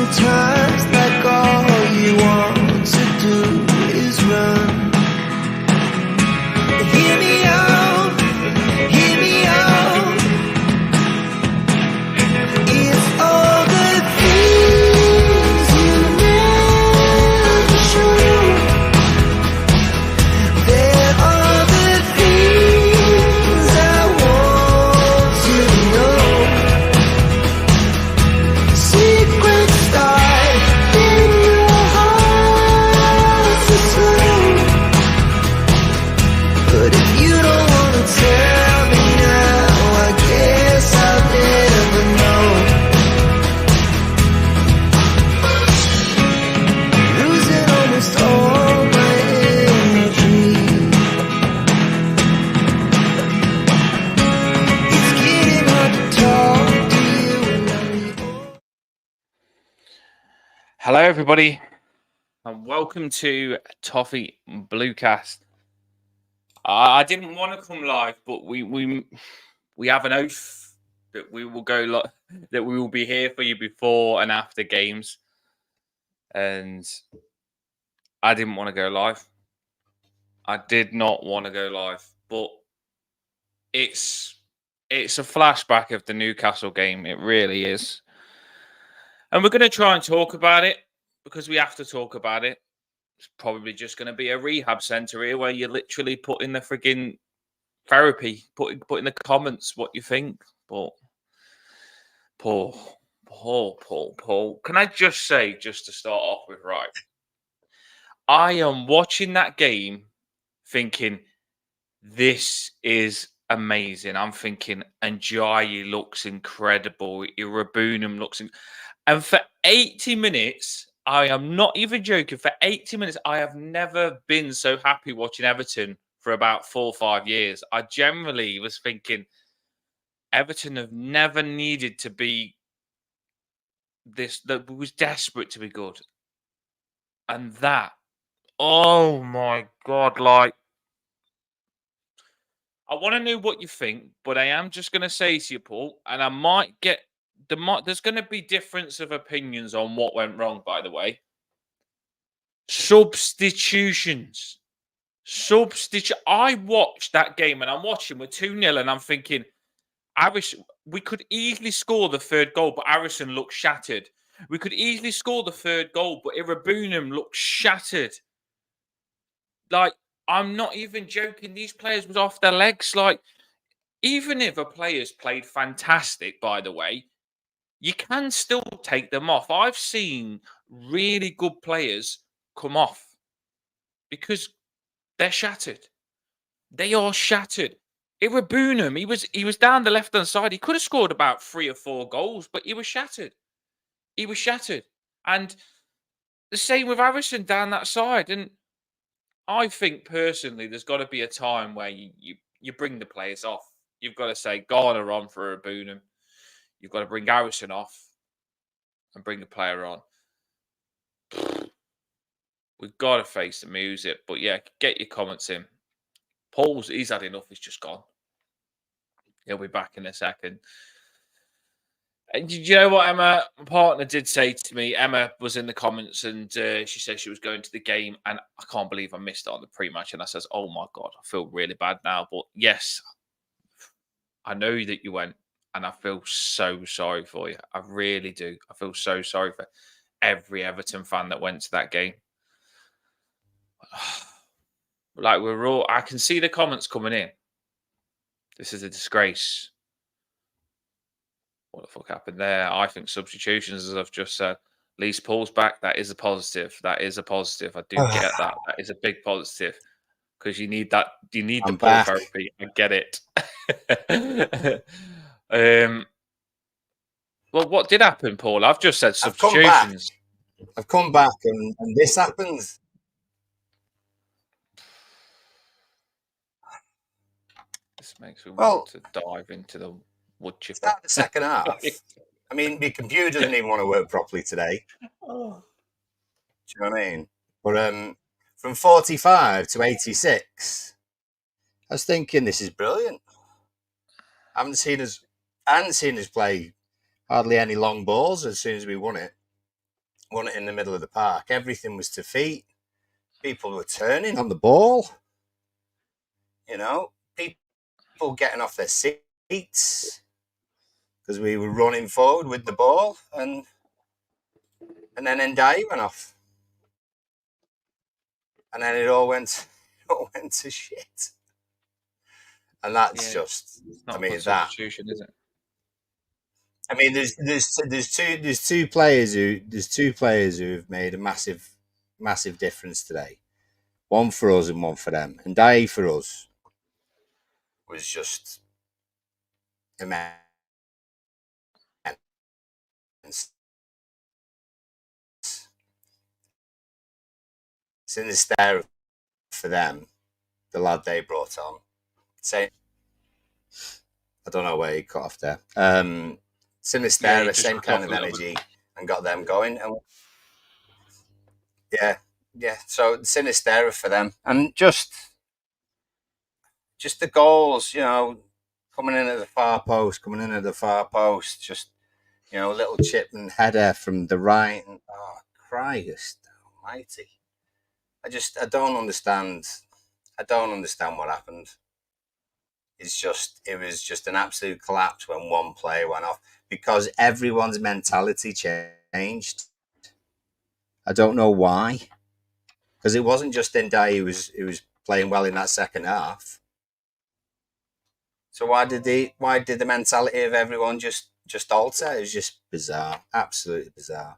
sometimes like all you want to do is run. Hear me out, hear me out. It's all the things you never show. There are the things I want to know. Secrets die in your heart to slow. But if you don't want to tell me now, I guess I'll never know. Losing almost all my energy. It's getting hard to talk to you and I'm the only. Hello, everybody, and welcome to Toffee Bluecast. I didn't want to come live, but we have an oath that we will go that we will be here for you before and after games, and I didn't want to go live. I did not want to go live, but it's a flashback of the Newcastle game. It really is. And we're going to try and talk about it because we have to talk about it. It's probably just going to be a rehab centre here where you literally put in the frigging therapy, put in the comments what you think. But Paul. Can I just say, just to start off with, right? I am watching that game thinking, this is amazing. I'm thinking, Njayi looks incredible. Irabunum looks and for 80 minutes, I am not even joking. For 80 minutes, I have never been so happy watching Everton for about 4 or 5 years. I generally was thinking Everton have never needed to be that was desperate to be good. And that, oh my God, like, I want to know what you think, but I am just going to say to you, Paul, and I might get, there's going to be difference of opinions on what went wrong, by the way. Substitutions. I watched that game and I'm watching with 2-0 and I'm thinking, we could easily score the third goal, but Harrison looked shattered. We could easily score the third goal, but Irabunum looked shattered. Like, I'm not even joking. These players was off their legs. Like, even if a player's played fantastic, by the way, you can still take them off. I've seen really good players come off because they're shattered. They are shattered. Irabunum, he was down the left-hand side. He could have scored about 3 or 4 goals, but he was shattered. He was shattered. And the same with Harrison down that side. And I think personally, there's got to be a time where you bring the players off. You've got to say Garner on for Irabunum. You've got to bring Harrison off and bring the player on. We've got to face the music. But yeah, get your comments in. He's had enough. He's just gone. He'll be back in a second. And did you know what Emma, my partner, did say to me? Emma was in the comments and she said she was going to the game. And I can't believe I missed it on the pre-match. And I says, oh my God, I feel really bad now. But yes, I know that you went. And I feel so sorry for you. I really do. I feel so sorry for every Everton fan that went to that game. Like, I can see the comments coming in. This is a disgrace. What the fuck happened there? I think substitutions, as I've just said. At least Paul's back. That is a positive. That is a positive. I do get that. That is a big positive. Because you need that. You need the Paul therapy. I get it. Well, what did happen, Paul? I've just said substitutions. I've come back and this happens. This makes me want to dive into the wood chipper. Start the second half. I mean, my computer doesn't even want to work properly today. Oh. Do you know what I mean? But from 45 to 86, I was thinking this is brilliant. I hadn't seen us play hardly any long balls as soon as we won it. won it in the middle of the park. Everything was to feet. People were turning on the ball. You know, people getting off their seats because we were running forward with the ball, and then Ndiaye went off, and then it all went to shit. And that's just, It's not I a mean, good that. substitution, is it? I mean, there's two players who've made a massive difference today. One for us and one for them. And Ndiaye for us was just immense. Sinister for them, the lad they brought on. Say, I don't know where he cut off there. Sinister, Just same cut kind off of a little bit. energy, and got them going. And yeah. So Sinister for them, and just the goals, coming in at the far post, just a little chip and header from the right, and oh Christ Almighty! I don't understand. I don't understand what happened. It was just an absolute collapse when one player went off because everyone's mentality changed. I don't know why, because it wasn't just Ndiaye who was playing well in that second half. So why did the mentality of everyone just alter? It was just bizarre, absolutely bizarre,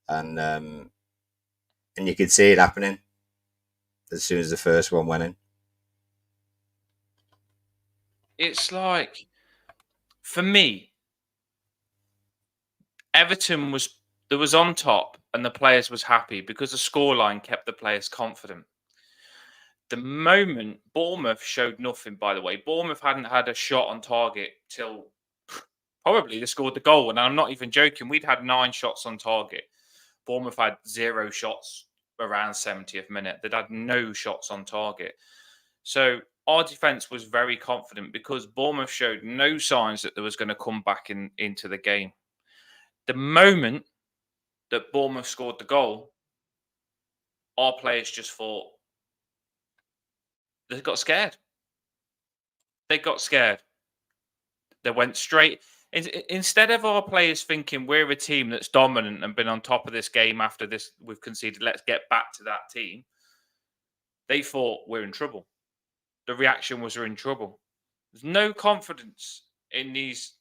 and you could see it happening as soon as the first one went in. It's like, for me, Everton was on top and the players was happy because the scoreline kept the players confident. The moment Bournemouth showed nothing, by the way, Bournemouth hadn't had a shot on target till probably they scored the goal. And I'm not even joking. We'd had 9 shots on target. Bournemouth had 0 shots around 70th minute. They'd had no shots on target. So our defence was very confident because Bournemouth showed no signs that there was going to come back into the game. The moment that Bournemouth scored the goal, our players just thought, they got scared. They got scared. They went straight. Instead of our players thinking we're a team that's dominant and been on top of this game after this, we've conceded, let's get back to that team. They thought we're in trouble. The reaction was we're in trouble. There's no confidence in these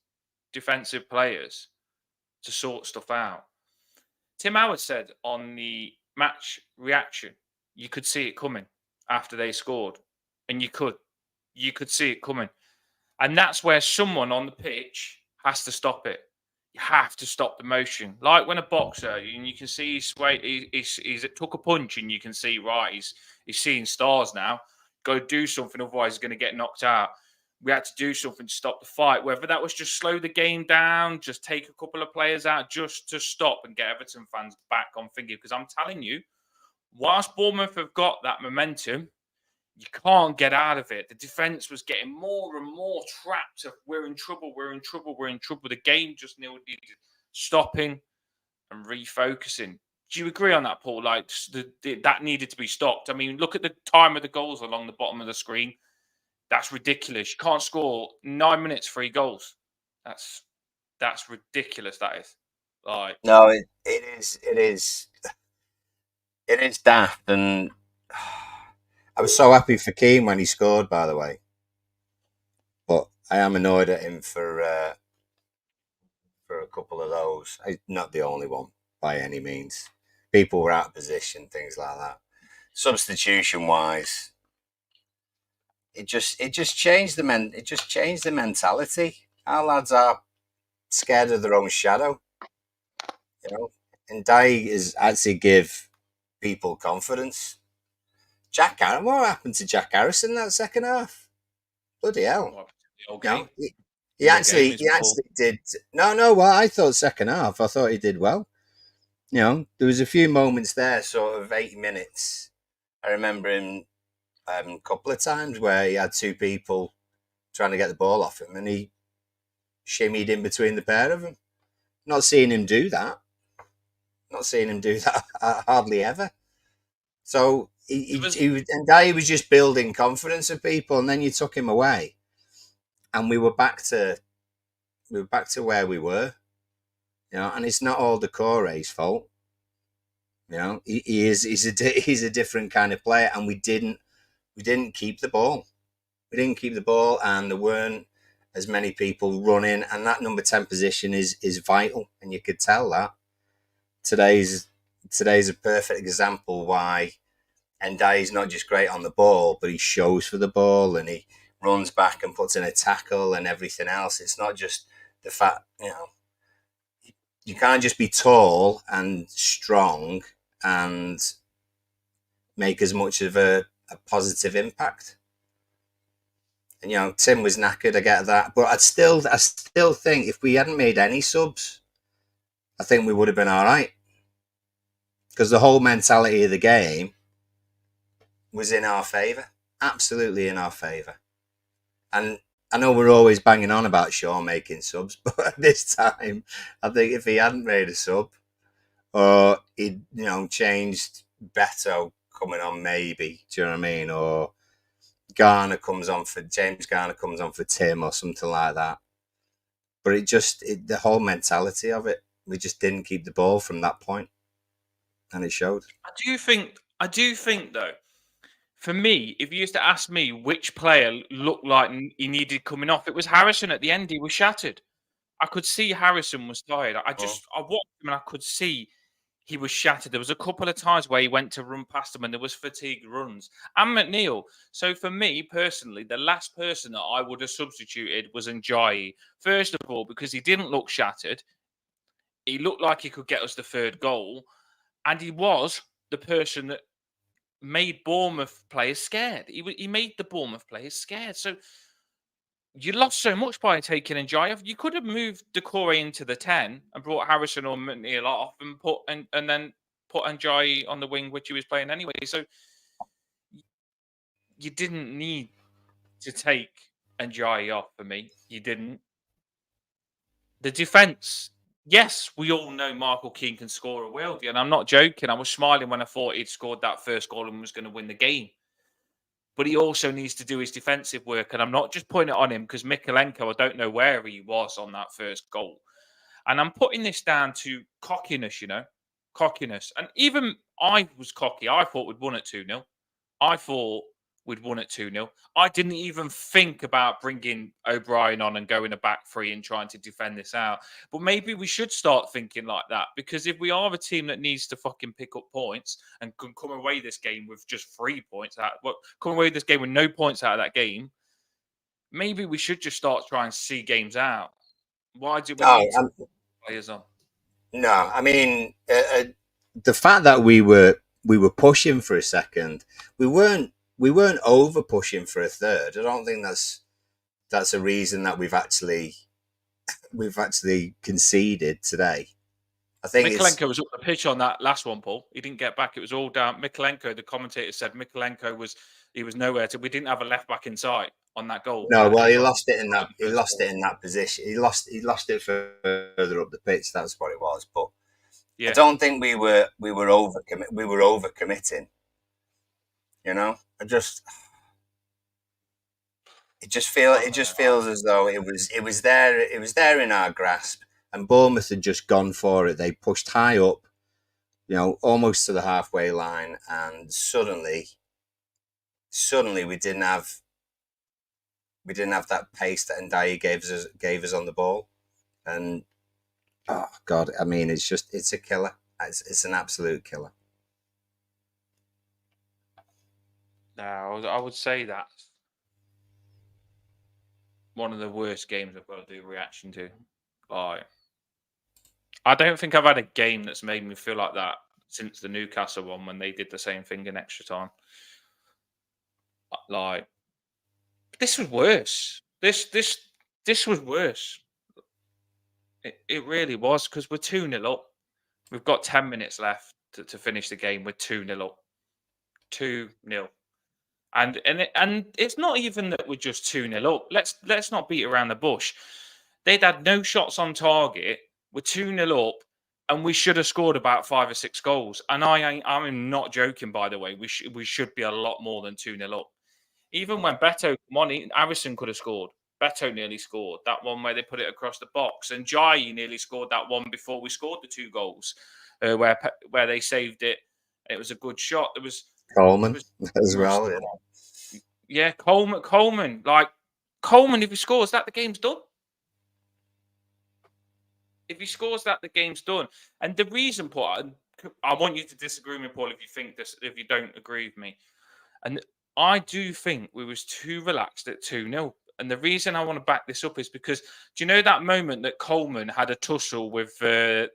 defensive players to sort stuff out. Tim Howard said on the match reaction, you could see it coming after they scored. And you could see it coming. And that's where someone on the pitch has to stop it. You have to stop the motion. Like when a boxer, and you can see he's took a punch and you can see, right, he's seeing stars now. Got to do something, otherwise he's going to get knocked out. We had to do something to stop the fight, whether that was just slow the game down, just take a couple of players out, just to stop and get Everton fans back on thinking. Because I'm telling you, whilst Bournemouth have got that momentum, you can't get out of it. The defence was getting more and more trapped of we're in trouble. The game just needed stopping and refocusing. Do you agree on that, Paul? Like that needed to be stopped. I mean, look at the time of the goals along the bottom of the screen. That's ridiculous. You can't score 9 minutes, 3 goals. That's ridiculous. That is. Like, No, it is daft, and I was so happy for Keane when he scored, by the way. But I am annoyed at him for a couple of those. He's not the only one by any means. People were out of position, things like that. Substitution wise, it just changed the mentality. Our lads are scared of their own shadow, And Ndiaye is actually give people confidence. Jack Harrison, what happened to Jack Harrison that second half? Bloody hell! No, he actually did. No. Well, I thought second half. I thought he did well. There was a few moments there, sort of 80 minutes. I remember him a couple of times where he had 2 people trying to get the ball off him, and he shimmied in between the pair of them. Not seeing him do that. Not seeing him do that hardly ever. So and he was just building confidence of people, and then you took him away, and we were back to where we were. And it's not all Decore's fault. He's a different kind of player, and we didn't keep the ball. We didn't keep the ball, and there weren't as many people running, and that number 10 position is vital, and you could tell that. Today's a perfect example why Ndai's not just great on the ball, but he shows for the ball, and he runs back and puts in a tackle and everything else. It's not just the fact, you can't just be tall and strong and make as much of a positive impact. And Tim was knackered, I get that, but I still think if we hadn't made any subs, I think we would have been all right, because the whole mentality of the game was in our favour, absolutely in our favour. And I know we're always banging on about Shaw making subs, but at this time, I think if he hadn't made a sub, or he'd changed Beto coming on, maybe, do you know what I mean? Or James Garner comes on for Tim or something like that. But the whole mentality of it, we just didn't keep the ball from that point, and it showed. I do think though, for me, if you used to ask me which player looked like he needed coming off, it was Harrison at the end. He was shattered. I could see Harrison was tired. I watched him and I could see he was shattered. There was a couple of times where he went to run past him and there was fatigued runs. And McNeil. So for me personally, the last person that I would have substituted was Njayi. First of all, because he didn't look shattered. He looked like he could get us the third goal. And he was the person that made Bournemouth players scared. He made the Bournemouth players scared. So you lost so much by taking Njayi off. You could have moved Decore into the 10 and brought Harrison or McNeil off and then put Njayi on the wing, which he was playing anyway. So you didn't need to take Njayi off for me. You didn't. The defence, yes, we all know Michael Keane can score a worldie, and I'm not joking. I was smiling when I thought he'd scored that first goal and was going to win the game. But he also needs to do his defensive work. And I'm not just putting it on him because Mikalenko, I don't know where he was on that first goal. And I'm putting this down to cockiness, cockiness. And even I was cocky. I thought we'd won at 2-0. I thought we'd won at 2-0. I didn't even think about bringing O'Brien on and going a back three and trying to defend this out. But maybe we should start thinking like that, because if we are a team that needs to fucking pick up points and can come away this game with just 3 points come away this game with no points out of that game, maybe we should just start trying to see games out. Why do we need to put players on? No, I mean, the fact that we were pushing for a second, we weren't over pushing for a third. I don't think that's a reason that we've actually conceded today. I think Mikalenko was up the pitch on that last one, Paul. He didn't get back. It was all down. Mikalenko, the commentator said Mikalenko was nowhere to. We didn't have a left back in sight on that goal. No, well, he lost it in that position. He lost it further up the pitch. That's what it was. But yeah. I don't think we were overcommitting. It just feels as though it was there in our grasp, and Bournemouth had just gone for it. They pushed high up, almost to the halfway line, and suddenly we didn't have that pace that Ndiaye gave us on the ball. And oh God, I mean, it's a killer. It's an absolute killer. No, I would say that's one of the worst games I've got to do reaction to. I don't think I've had a game that's made me feel like that since the Newcastle one, when they did the same thing in extra time. Like, this was worse. This was worse. It really was, because we're 2-0 up. We've got 10 minutes left to finish the game. We're 2-0 up. 2-0. And it's not even that we're just 2-0 up. Let's not beat around the bush. They'd had no shots on target. We're 2-0 up, And we should have scored about 5 or 6 goals. And I'm not joking, by the way. We should be a lot more than 2-0 up. Even when Beto come on, Harrison could have scored. Beto nearly scored that one where they put it across the box, and Jai nearly scored that one before we scored the 2 goals, where they saved it. It was a good shot. There was Coleman as well. Yeah, Coleman. Like Coleman, if he scores that, the game's done. If he scores that, the game's done. And the reason, Paul, I want you to disagree with me, Paul, if you think this, if you don't agree with me. And I do think we was too relaxed at 2-0. And the reason I want to back this up is because, do you know that moment that Coleman had a tussle with their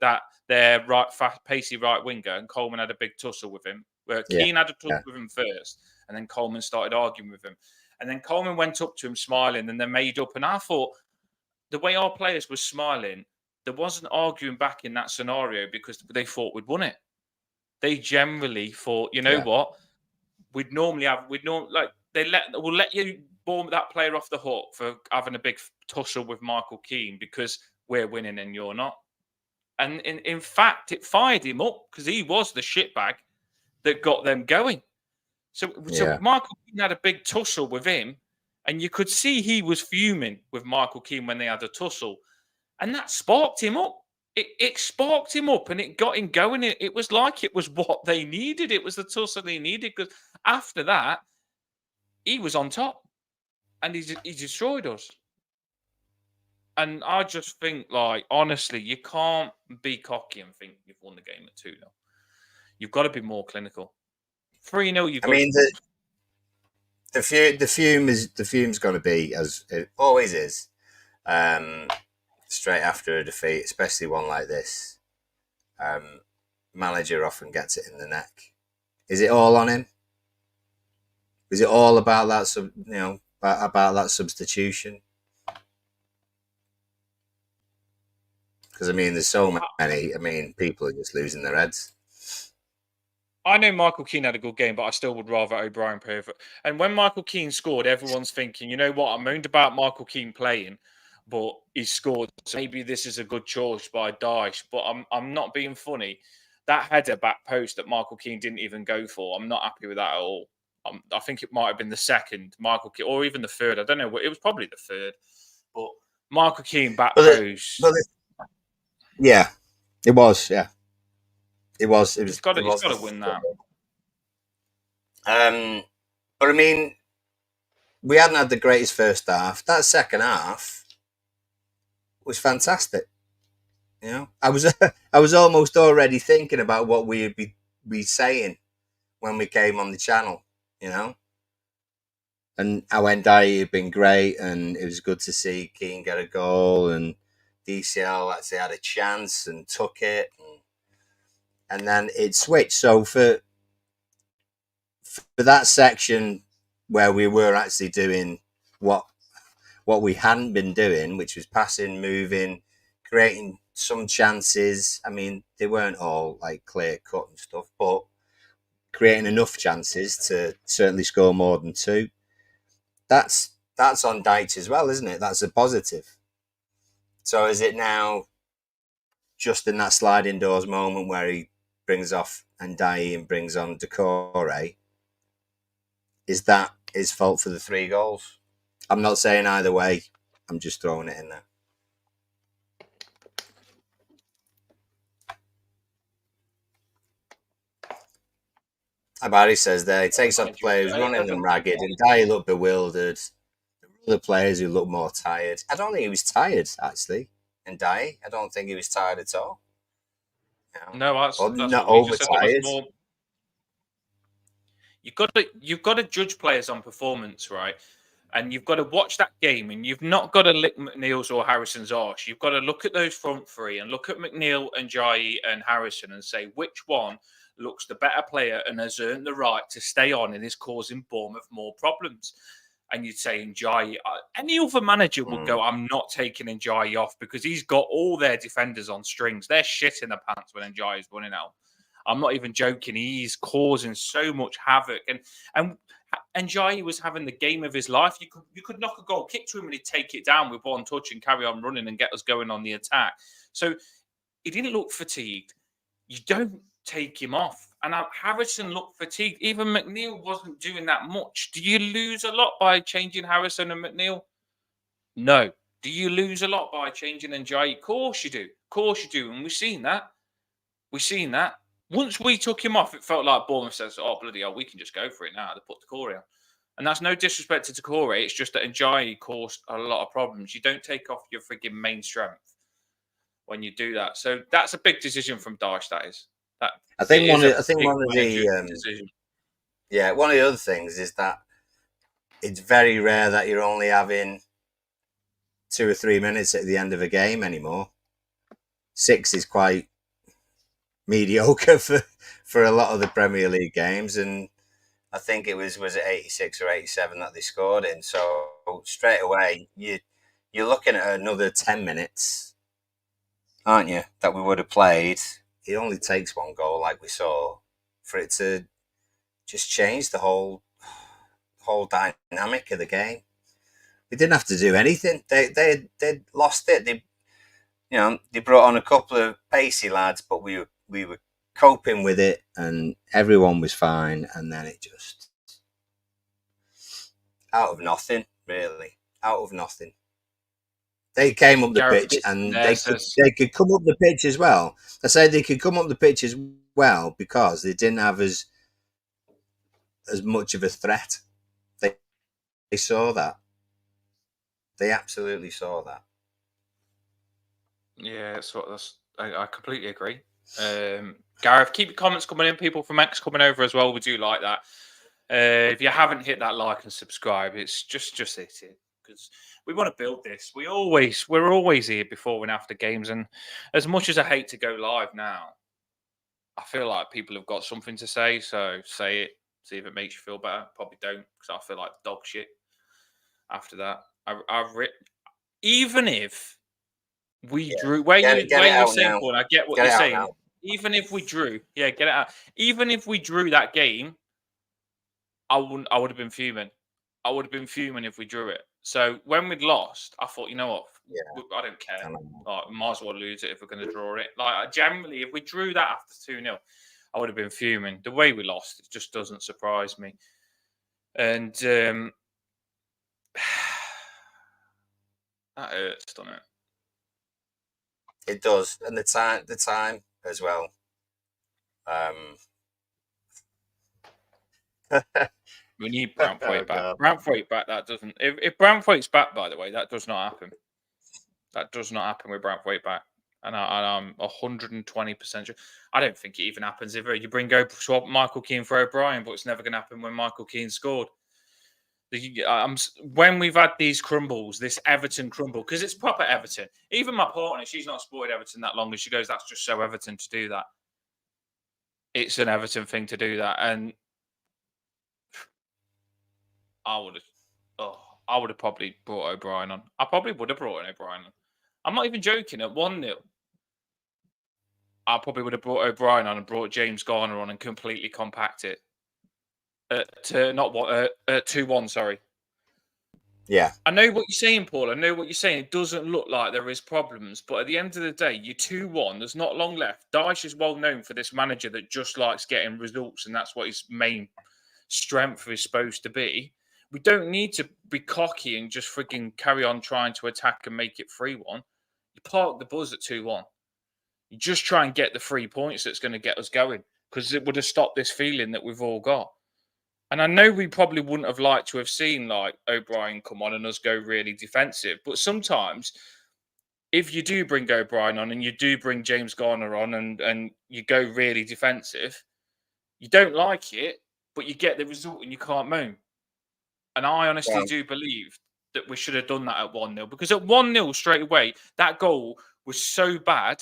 fast, pacey right winger, and Coleman had a big tussle with him? Where Keane had a tussle with him first, and then Coleman started arguing with him. And then Coleman went up to him smiling, and they made up. And I thought the way our players were smiling, there wasn't arguing back in that scenario because they thought we'd won it. They generally thought, you know what? We'll let you bomb that player off the hook for having a big tussle with Michael Keane because we're winning and you're not. And in fact, it fired him up because he was the shitbag that got them going. So Michael Keane had a big tussle with him, and you could see he was fuming with Michael Keane when they had a tussle. And that sparked him up. It sparked him up and it got him going. It was like it was what they needed. It was the tussle they needed because after that, he was on top and he destroyed us. And I just think, like, honestly, you can't be cocky and think you've won the game at 2-0. You've got to be more clinical. 3-0, you've got the fume's going to be, as it always is, straight after a defeat, especially one like this. Manager often gets it in the neck. Is it all on him? Is it all about that about that substitution? Because there's so many. People are just losing their heads. I know Michael Keane had a good game, but I still would rather O'Brien play. And when Michael Keane scored, everyone's thinking, you know what? I moaned about Michael Keane playing, but he scored. So maybe this is a good choice by Dyche. But I'm not being funny. That header back post that Michael Keane didn't even go for, I'm not happy with that at all. I think it might have been the second Michael Keane, or even the third. I don't know. It was probably the third. But Michael Keane back post. Yeah, it was. Yeah, it was. He's got to win that. But we hadn't had the greatest first half. That second half was fantastic. You know, I was almost already thinking about what we'd be saying when we came on the channel. You know, and how Ndiaye had been great, and it was good to see Keane get a goal, and DCL actually had a chance and took it, and then it switched. So for that section where we were actually doing what we hadn't been doing, which was passing, moving, creating some chances. They weren't all like clear cut and stuff, but creating enough chances to certainly score more than 2. That's on Dyche as well, isn't it? That's a positive. So is it now just in that sliding doors moment where he brings off Ndiaye and brings on Decore? Is that his fault for the 3 goals? I'm not saying either way. I'm just throwing it in there. Barry says there, he takes off players, running them ragged, and Ndiaye looked bewildered. The players who look more tired. I don't think he was tired, actually. Ndiaye, I don't think he was tired at all. No, that's not overtired. You've got to judge players on performance, right? And you've got to watch that game, and you've not got to lick McNeil's or Harrison's arse. You've got to look at those front 3 and look at McNeil and Jai and Harrison and say which one looks the better player and has earned the right to stay on and is causing Bournemouth more problems. And you'd say Ndiaye. Any other manager would go, I'm not taking Ndiaye off because he's got all their defenders on strings. They're shit in the pants when Ndiaye is running out. I'm not even joking. He's causing so much havoc. And Ndiaye was having the game of his life. You could knock a goal kick to him and he'd take it down with one touch and carry on running and get us going on the attack. So he didn't look fatigued. You don't take him off. And Harrison looked fatigued. Even McNeil wasn't doing that much. Do you lose a lot by changing Harrison and McNeil? No. Do you lose a lot by changing Njayi? Of course you do. Of course you do. And we've seen that. We've seen that. Once we took him off, it felt like Bournemouth says, oh, bloody hell, we can just go for it now. They put Decore on. And that's no disrespect to Decore. It's just that Njayi caused a lot of problems. You don't take off your frigging main strength when you do that. So that's a big decision from Dyche, that is. I think one of the decision. Yeah, one of the other things is that it's very rare that you're only having 2 or 3 minutes at the end of a game anymore. 6 is quite mediocre for a lot of the Premier League games, and I think it was it 86 or 87 that they scored in. So straight away you're looking at another 10 minutes, aren't you, that we would have played. It only takes one goal, like we saw, for it to just change the whole dynamic of the game. We didn't have to do anything. They lost it. They brought on a couple of pacey lads, but we were coping with it, and everyone was fine. And then it just out of nothing, really, out of nothing. They came up the pitch, and they could come up the pitch as well. I say they could come up the pitch as well because they didn't have as much of a threat. They saw that. They absolutely saw that. Yeah, I completely agree. Gareth, keep your comments coming in. People from X coming over as well. We do like that. If you haven't hit that like and subscribe, it's just hit it, because we want to build this. We're always here before and after games, and as much as I hate to go live now, I feel like people have got something to say. So say it. See if it makes you feel better. Probably don't, because I feel like dog shit after that. Even if we drew, where you're saying, Paul, I get what you're saying. Now. Even if we drew, get it out. Even if we drew that game, I would have been fuming. I would have been fuming if we drew it. So when we'd lost, I thought, you know what? I don't care. Like, might as well lose it if we're going to draw it. Like, generally, if we drew that after 2-0, I would have been fuming. The way we lost, it just doesn't surprise me. And that hurts, doesn't it? It does, and the time as well. We need Branthwaite back. Branthwaite back. That doesn't. If Branthwaite's back, by the way, that does not happen. That does not happen with Branthwaite back. And I'm 120% sure. I don't think it even happens if you swap Michael Keane for O'Brien, but it's never going to happen when Michael Keane scored. When we've had these crumbles, this Everton crumble, because it's proper Everton. Even my partner, she's not supported Everton that long, and she goes, "That's just so Everton to do that." It's an Everton thing to do that, and I would have probably brought O'Brien on. I probably would have brought an O'Brien on. I'm not even joking. At 1-0, I probably would have brought O'Brien on and brought James Garner on and completely compact it. At 2-1, sorry. Yeah. I know what you're saying, Paul. I know what you're saying. It doesn't look like there is problems, but at the end of the day, you're 2-1. There's not long left. Dyche is well known for this manager that just likes getting results, and that's what his main strength is supposed to be. We don't need to be cocky and just freaking carry on trying to attack and make it 3-1. You park the buzz at 2-1. You just try and get the 3 points that's going to get us going, because it would have stopped this feeling that we've all got. And I know we probably wouldn't have liked to have seen like O'Brien come on and us go really defensive. But sometimes if you do bring O'Brien on and you do bring James Garner on and you go really defensive, you don't like it, but you get the result and you can't moan. And I honestly do believe that we should have done that at 1-0, because at 1-0 straight away, that goal was so bad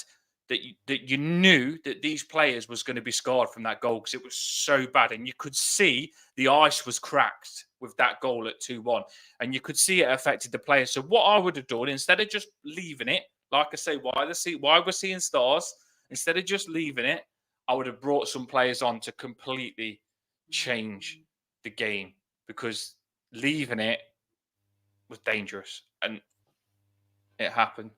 that you knew that these players was going to be scarred from that goal, because it was so bad. And you could see the ice was cracked with that goal at 2-1. And you could see it affected the players. So what I would have done, instead of just leaving it, like I say, why we're seeing stars, instead of just leaving it, I would have brought some players on to completely change the game, because leaving it was dangerous. And it happened.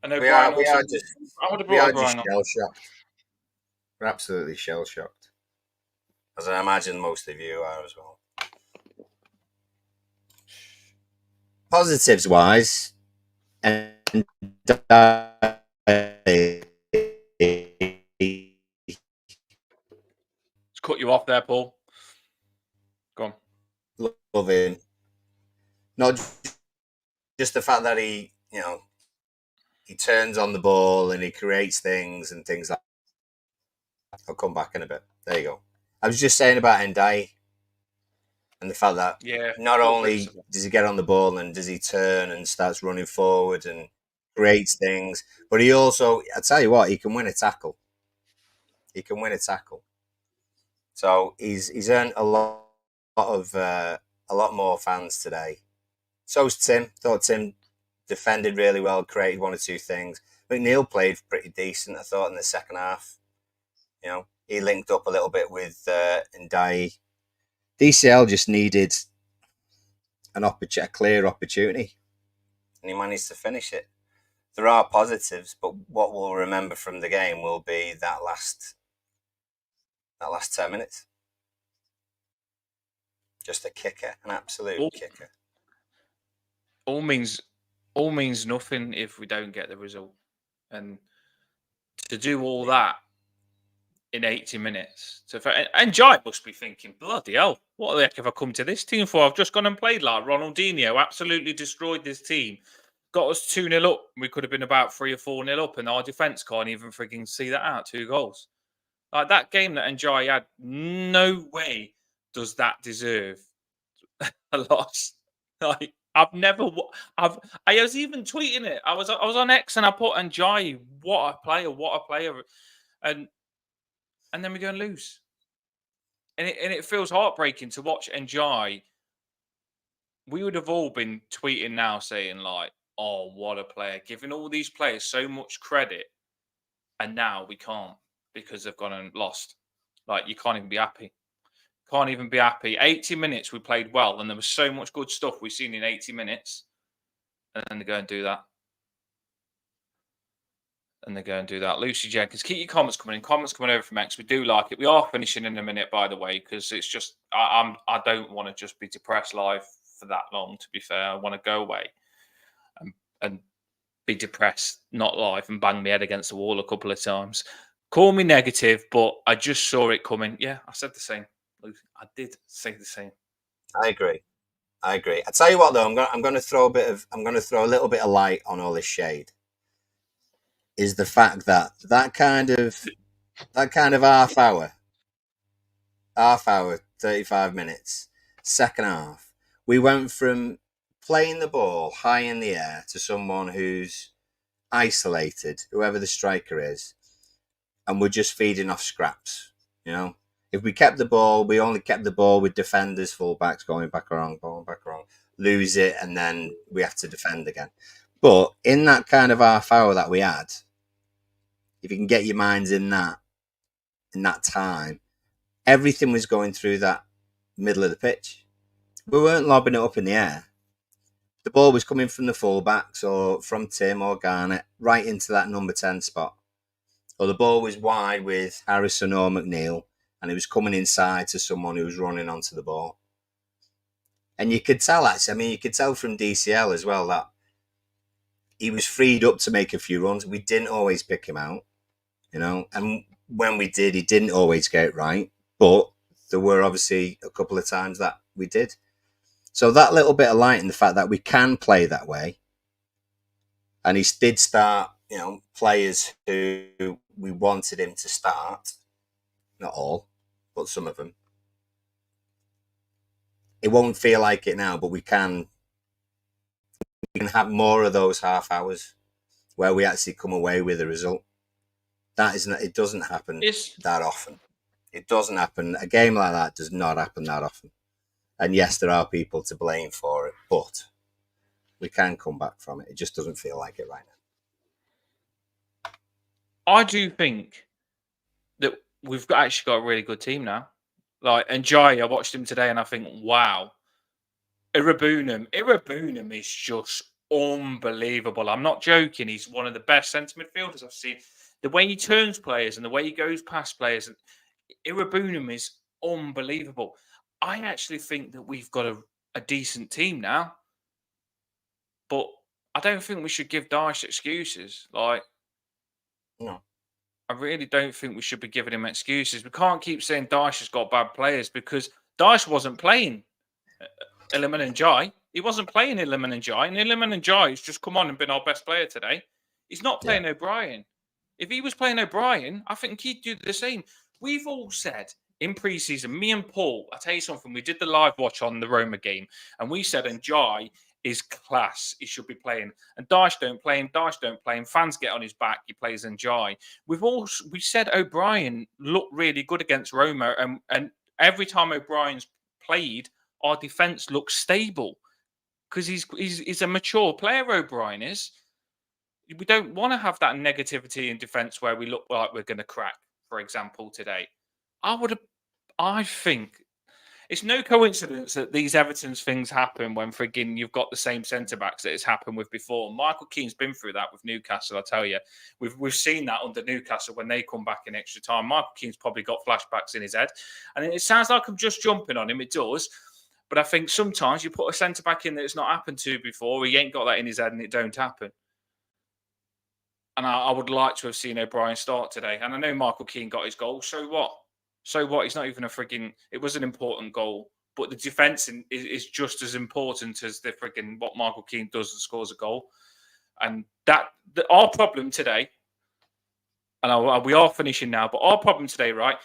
I know We Brian are. We also. are just. I would have We brought are just Brian on. shell shocked. We're absolutely shell shocked, as I imagine most of you are as well. Positives wise, and Just cut you off there, Paul. Go on. loving not just the fact that he turns on the ball and he creates things and things like that. I'll come back in a bit. There you go. I was just saying about Ndai and the fact that Yeah. not only does he get on the ball and does he turn and starts running forward and creates things, but he also, I tell you what, he can win a tackle. He can win a tackle. So he's earned a lot more fans today. So's Tim. Thought Tim defended really well, created one or two things. McNeil played pretty decent, I thought, in the second half. You know, he linked up a little bit with Ndai. DCL just needed a clear opportunity, and he managed to finish it. There are positives, but what we'll remember from the game will be that last 10 minutes. Just a kicker, an absolute kicker. All means nothing if we don't get the result, and to do all that in 80 minutes. And Jai must be thinking, bloody hell, what the heck have I come to this team for? I've just gone and played like Ronaldinho, absolutely destroyed this team, got us 2-0 up. We could have been about 3 or 4-0 up, and our defence can't even freaking see that out. 2 goals. Like that game that Njai had, no way does that deserve a loss. Like I was even tweeting it. I was on X and I put Njai, what a player, and then we go and lose. And it feels heartbreaking to watch Njai. We would have all been tweeting now saying like, oh, what a player, giving all these players so much credit, and now we can't because they've gone and lost. Like you can't even be happy. Can't even be happy. 80 minutes we played well, and there was so much good stuff we've seen in 80 minutes. And then they go and do that. Lucy Jenkins, keep your comments coming in. Comments coming over from X. We do like it. We are finishing in a minute, by the way, because it's just I don't want to just be depressed live for that long. To be fair, I want to go away and be depressed, not live, and bang my head against the wall a couple of times. Call me negative, but I just saw it coming. Yeah, I said the same. I did say the same. I agree. I tell you what, though, I'm going to throw a little bit of light on all this shade. Is the fact that kind of half hour, 35 minutes, second half, we went from playing the ball high in the air to someone who's isolated, whoever the striker is, and we're just feeding off scraps, you know. If we kept the ball, we only kept the ball with defenders, fullbacks going back around, lose it, and then we have to defend again. But in that kind of half hour that we had, if you can get your minds in that time, everything was going through that middle of the pitch. We weren't lobbing it up in the air. The ball was coming from the fullbacks or from Tim or Garnett right into that number 10 spot. Or the ball was wide with Harrison or McNeil, and it was coming inside to someone who was running onto the ball. And you could tell, actually, I mean, you could tell from DCL as well that he was freed up to make a few runs. We didn't always pick him out, you know, and when we did, he didn't always get it right. But there were obviously a couple of times that we did. So that little bit of light in the fact that we can play that way. And he did start, you know, players who we wanted him to start. Not all, but some of them. It won't feel like it now, but we can have more of those half hours where we actually come away with a result. It doesn't happen that often. It doesn't happen. A game like that does not happen that often. And yes, there are people to blame for it, but we can come back from it. It just doesn't feel like it right now. I do think that we've actually got a really good team now. Like, and Jai, I watched him today and I think, wow, Irabunum is just unbelievable. I'm not joking. He's one of the best centre midfielders I've seen. The way he turns players and the way he goes past players, Irabunum is unbelievable. I actually think that we've got a decent team now, but I don't think we should give Dyche excuses. Like, No. I really don't think we should be giving him excuses. We can't keep saying Dyche has got bad players because Dyche wasn't playing Iliman and Jai. He wasn't playing Iliman and Jai, and Iliman and Jai has just come on and been our best player today. He's not playing O'Brien. If he was playing O'Brien, I think he'd do the same. We've all said in pre-season, me and Paul, I tell you something, we did the live watch on the Roma game, and we said, and Jai is class. He should be playing. And Dyche don't play him. Dyche don't play him. Fans get on his back. He plays Njai. We said O'Brien looked really good against Roma, and every time O'Brien's played, our defense looks stable because he's a mature player. O'Brien is. We don't want to have that negativity in defense where we look like we're going to crack. For example, today, I think it's no coincidence that these Everton's things happen when frigging you've got the same centre backs that it's happened with before. Michael Keane's been through that with Newcastle. I tell you, we've seen that under Newcastle when they come back in extra time. Michael Keane's probably got flashbacks in his head, and it sounds like I'm just jumping on him. It does. But I think sometimes you put a centre back in that it's not happened to before. He ain't got that in his head, and it don't happen. And I would like to have seen O'Brien start today. And I know Michael Keane got his goal. So what? So what? He's not even a frigging. It was an important goal, but the defense is just as important as the frigging what Michael Keane does and scores a goal. And our problem today, and we are finishing now, but our problem today, right?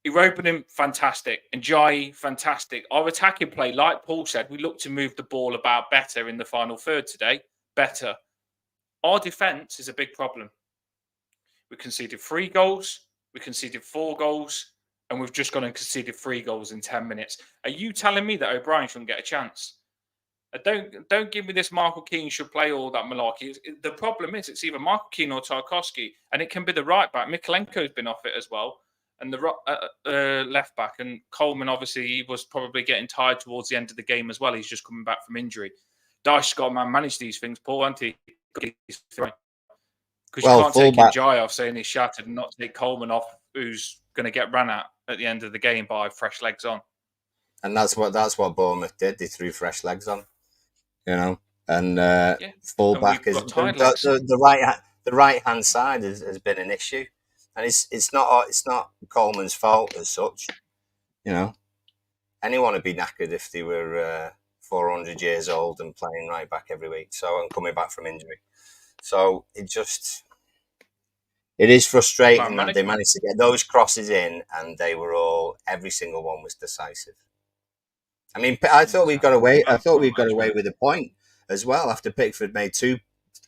Irobonim, fantastic. And Jai, fantastic. Our attacking play, like Paul said, we look to move the ball about better in the final third today. Better. Our defence is a big problem. We conceded 3 goals, we conceded 4 goals, and we've just gone and conceded 3 goals in 10 minutes. Are you telling me that O'Brien shouldn't get a chance? Don't give me this Michael Keane should play all that malarkey. The problem is it's either Michael Keane or Tarkowski, and it can be the right back. Mikolenko's been off it as well, and the left back. And Coleman, obviously, he was probably getting tired towards the end of the game as well. He's just coming back from injury. Dyche's got to manage these things, Paul, hasn't he? Because you can't take Njai off saying he's shattered and not take Coleman off, who's going to get ran at the end of the game by fresh legs on. And that's what Bournemouth did. They threw fresh legs on, And fullback is the right hand side has been an issue, and it's not Coleman's fault as such. Anyone would be knackered if they were 400 years old and playing right back every week. And coming back from injury. So it is frustrating that they managed to get those crosses in, and they were every single one was decisive. I mean, I thought we got away. I thought we got away with a point as well after Pickford made two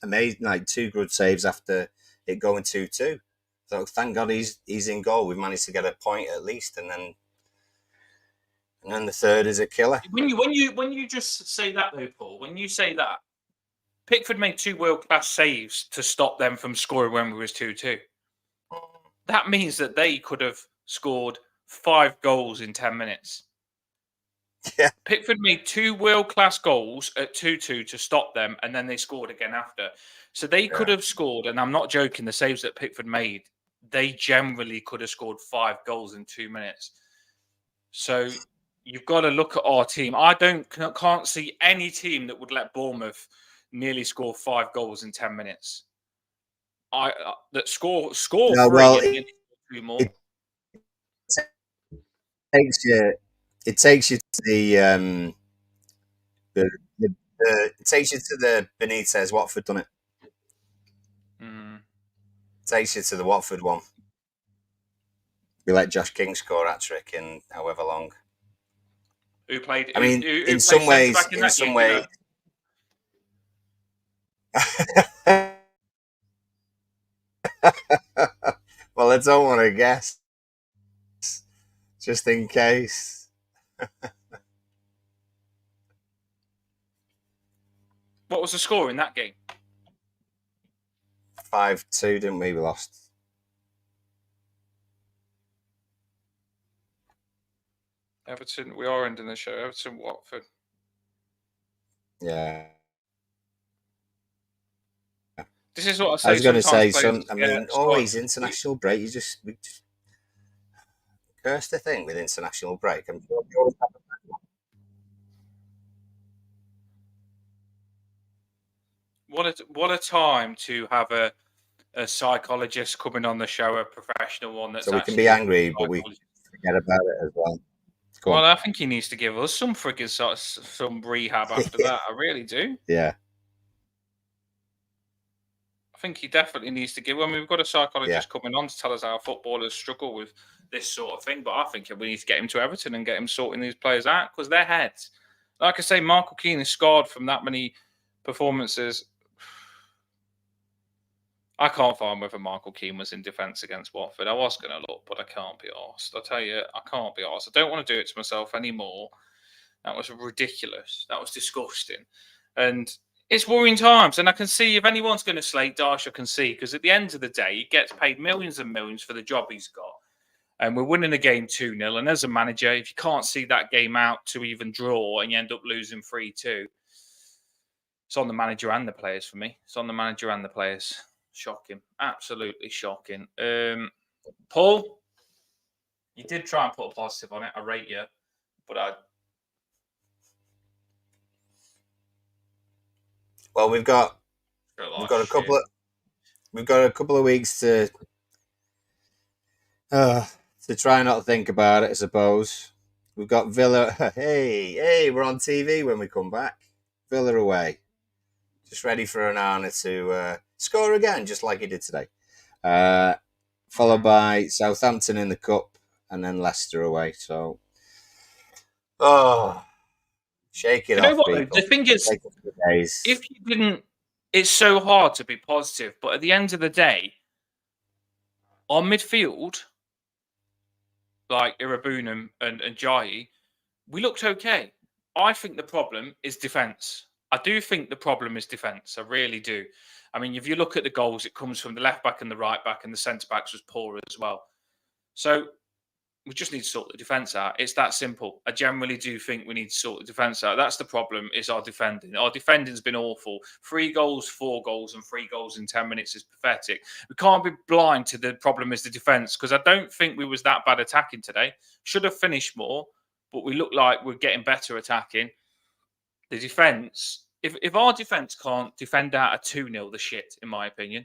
good saves after it going 2-2. So thank God he's in goal. We've managed to get a point at least, and then the third is a killer. When you just say that though, Paul, when you say that, Pickford made 2 world-class saves to stop them from scoring when we was 2-2. That means that they could have scored 5 goals in 10 minutes. Yeah. Pickford made 2 world-class goals at 2-2 to stop them, and then they scored again after. So they could have scored, and I'm not joking, the saves that Pickford made, they generally could have scored 5 goals in 2 minutes. So you've got to look at our team. I can't see any team that would let Bournemouth nearly score 5 goals in 10 minutes. That score no, 3 well, and 2 more. It takes you to the it takes you to the Benitez Watford, doesn't it? It takes you to the Watford one. We let Josh King score a hat-trick in however long. Who played? I mean, in some ways. Well, I don't want to guess, just in case. What was the score in that game? 5-2, didn't we? We lost. Everton. We are ending the show. Everton, Watford. Yeah. This is what I say. I was going to say sometimes players always international break. We just cursed the thing with international break. I'm sure we always have What a time to have a psychologist coming on the show, a professional one that's so we can actually be a angry, but we psychologist. forget about it as well. Go Well, on. I think he needs to give us some freaking some rehab after that. I really do. Yeah, I think he definitely needs to give. I mean, we've got a psychologist Yeah. coming on to tell us how footballers struggle with this sort of thing, but I think we need to get him to Everton and get him sorting these players out because their heads. Like I say, Michael Keane is scarred from that many performances. I can't find whether Michael Keane was in defence against Watford. I was going to look, but I can't be arsed. I tell you, I can't be arsed. I don't want to do it to myself anymore. That was ridiculous. That was disgusting. And it's worrying times. And I can see if anyone's going to slate Dash, I can see. Because at the end of the day, he gets paid millions and millions for the job he's got. And we're winning a game 2-0. And as a manager, if you can't see that game out to even draw and you end up losing 3-2, it's on the manager and the players for me. It's on the manager and the players. Shocking. Absolutely shocking. Paul, you did try and put a positive on it. I rate you. But Well, we've got a couple of weeks to try not to think about it. I suppose we've got Villa. Hey, we're on TV when we come back. Villa away, just ready for Onana to score again, just like he did today. Followed by Southampton in the cup, and then Leicester away. So, shake it off, what, people. the thing is, if you didn't, it's so hard to be positive. But at the end of the day, on midfield, like Irabunum and Jai, we looked okay. I think the problem is defence. I do think the problem is defence. I really do. I mean, if you look at the goals, it comes from the left back and the right back, and the centre backs was poor as well. So we just need to sort the defence out. It's that simple. I generally do think we need to sort the defence out. That's the problem, is our defending. Our defending's been awful. 3 goals, 4 goals, and 3 goals in 10 minutes is pathetic. We can't be blind to the problem is the defence, because I don't think we was that bad attacking today. Should have finished more, but we look like we're getting better attacking. The defence, if our defence can't defend out a 2-0, the shit, in my opinion.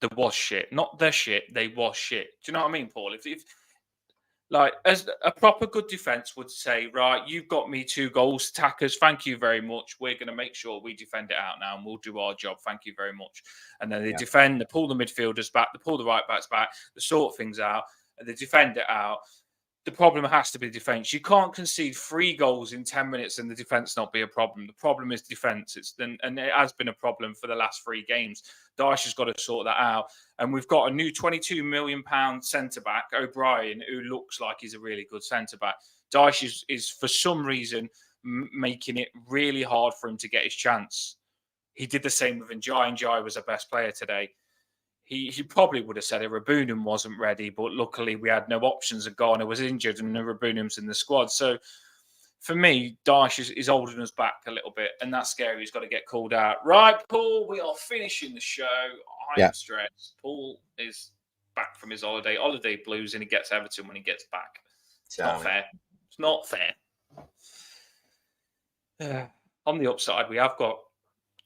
There was shit. Not the shit, they was shit. Do you know what I mean, Paul? If like, as a proper good defence would say, right, you've got me 2 goals, attackers, thank you very much. We're going to make sure we defend it out now and we'll do our job. Thank you very much. And then they defend, they pull the midfielders back, they pull the right backs back, they sort things out, and they defend it out. The problem has to be defence. You can't concede 3 goals in 10 minutes and the defence not be a problem. The problem is defence. And it has been a problem for the last 3 games. Daesh has got to sort that out. And we've got a new £22 million centre-back, O'Brien, who looks like he's a really good centre-back. Daesh is for some reason, making it really hard for him to get his chance. He did the same with Njai. Njai was our best player today. He probably would have said Irabunum wasn't ready, but luckily we had no options. Garner was injured and Irabunum's in the squad. So for me, Daesh is holding us back a little bit, and that's scary. He's got to get called out. Right, Paul, we are finishing the show. I'm stressed. Paul is back from his holiday blues, and he gets Everton when he gets back. It's not fair. It's not fair. On the upside, we have got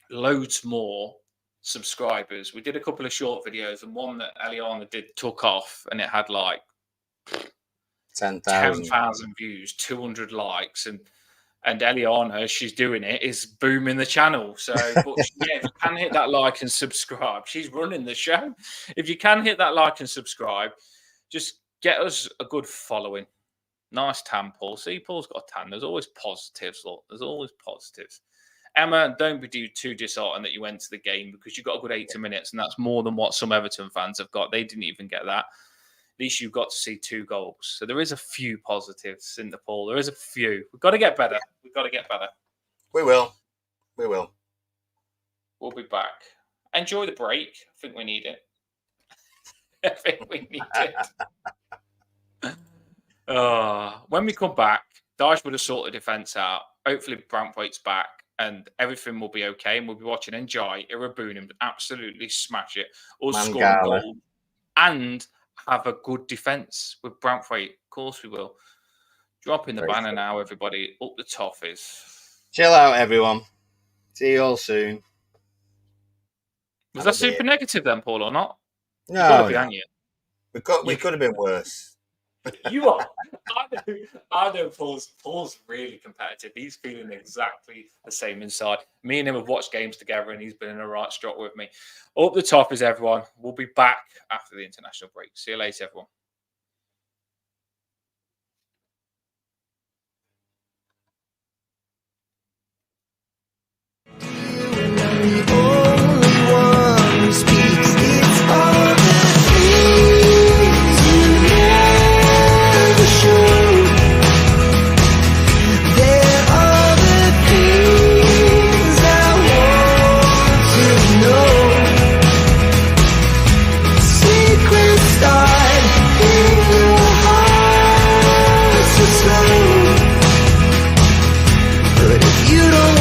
loads more subscribers. We did a couple of short videos, and one that Eliana took off, and it had like 10,000 views, 200 likes, and Eliana, she's doing it, is booming the channel. So, but yeah, if you can hit that like and subscribe, she's running the show. If you can hit that like and subscribe, just get us a good following. Nice tan, Paul. See, Paul's got a tan. There's always positives. Look, there's always positives. Emma, don't be too disheartened that you went to the game, because you got a good 80 minutes, and that's more than what some Everton fans have got. They didn't even get that. At least you've got to see 2 goals. So there is a few positives in the poll. There is a few. We've got to get better. We've got to get better. We will. We will. We'll be back. Enjoy the break. I think we need it. I think we need it. When we come back, Daesh would have sorted defence out. Hopefully, Brantwaite's back. and everything will be okay, and we'll be watching Enjoy, Irabunum absolutely smash it, us scoring Mangala. goals, and have a good defence with Brantwaite. Of course we will. Dropping the Very banner true. now, everybody. Up the Toffees. Chill out, everyone. See you all soon. Was Have that a beer. super negative then, Paul, or not? You got No, to be, no. aren't you? We could have been worse. You are. I know Paul's really competitive. He's feeling exactly the same inside. Me and him have watched games together, and he's been in a right strut with me. Up the top is everyone. We'll be back after the international break. See you later, everyone.